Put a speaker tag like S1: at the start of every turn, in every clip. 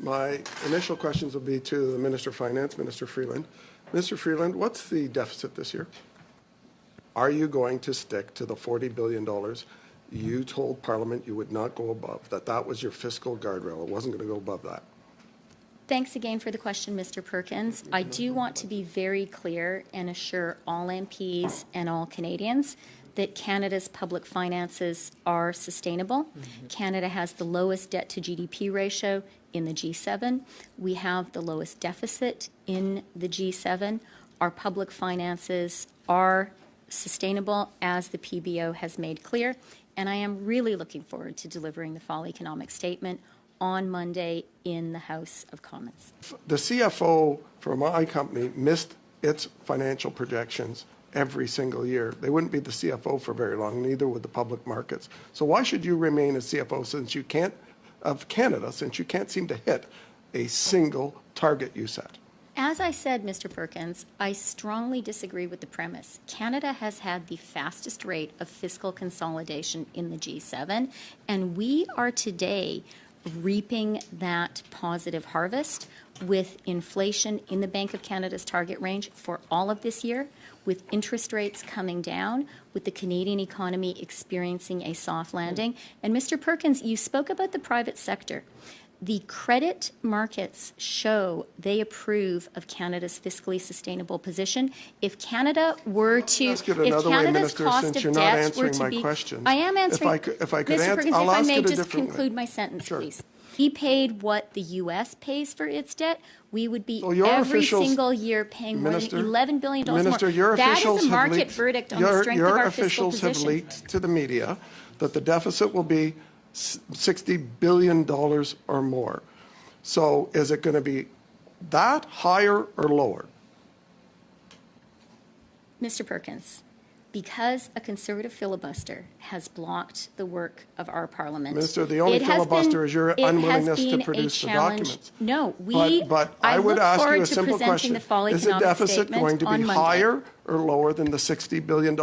S1: My initial questions will be to the Minister of Finance, Minister Freeland. Mr. Freeland, what's the deficit this year? Are you going to stick to the $40 billion you told Parliament you would not go above, that was your fiscal guardrail? It wasn't going to go above that.
S2: Thanks again for the question, Mr. Perkins. I do want to be very clear and assure all MPs and all Canadians that Canada's public finances are sustainable. Canada has the lowest debt to GDP ratio in the G7. We have the lowest deficit in the G7. Our public finances are sustainable, as the PBO has made clear, and I am really looking forward to delivering the fall economic statement on Monday in the House of Commons.
S1: The CFO for my company missed its financial projections every single year. They wouldn't be the CFO for very long, neither would the public markets. So why should you remain as CFO since you can't, of Canada, since you can't seem to hit a single target you set?
S2: As I said, Mr. Perkins, I strongly disagree with the premise. Canada has had the fastest rate of fiscal consolidation in the G7, and we are today reaping that positive harvest with inflation in the Bank of Canada's target range for all of this year, with interest rates coming down, with the Canadian economy experiencing a soft landing. And Mr. Perkins, you spoke about the private sector. The credit markets show they approve of Canada's fiscally sustainable position. If Canada were to,
S1: ask it another way, Minister,
S2: cost
S1: since
S2: of
S1: you're not
S2: debt
S1: answering
S2: were to
S1: my
S2: be,
S1: questions.
S2: I am answering.
S1: If I could
S2: Mr.
S1: answer,
S2: Perkins,
S1: I'll
S2: if I
S1: ask
S2: may
S1: it a
S2: just
S1: different
S2: conclude
S1: way.
S2: my sentence,
S1: Sure.
S2: please. We paid what the U.S. pays for its debt. We would be
S1: So your
S2: every
S1: officials,
S2: single year paying
S1: Minister,
S2: more than $11 billion
S1: Minister,
S2: more.
S1: your
S2: That
S1: officials
S2: is a
S1: have
S2: market
S1: leaked,
S2: verdict on the strength of our fiscal
S1: officials have
S2: position.
S1: leaked to the media that the deficit will be $60 billion or more. So is it going to be that, higher, or lower?
S2: Mr. Perkins, because a Conservative filibuster has blocked the work of our Parliament.
S1: Minister, the only filibuster is your unwillingness to produce the documents.
S2: No,
S1: But I would ask you a simple question. Is the deficit going to be higher or lower than the $60 billion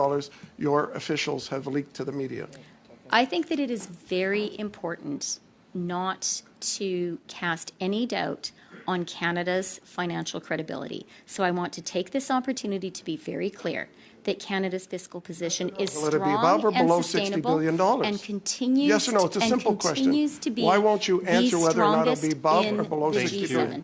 S1: your officials have leaked to the media?
S2: I think that it is very important not to cast any doubt on Canada's financial credibility. So I want to take this opportunity to be very clear that Canada's fiscal position is
S1: Will it be
S2: strong
S1: above or
S2: and
S1: below $60
S2: sustainable
S1: billion?
S2: and continues,
S1: Yes or no? It's a simple question.
S2: to be
S1: Why won't you answer
S2: the
S1: whether or not it'll be
S2: strongest
S1: above
S2: in
S1: or below
S2: the
S1: $60
S2: G7.
S1: billion?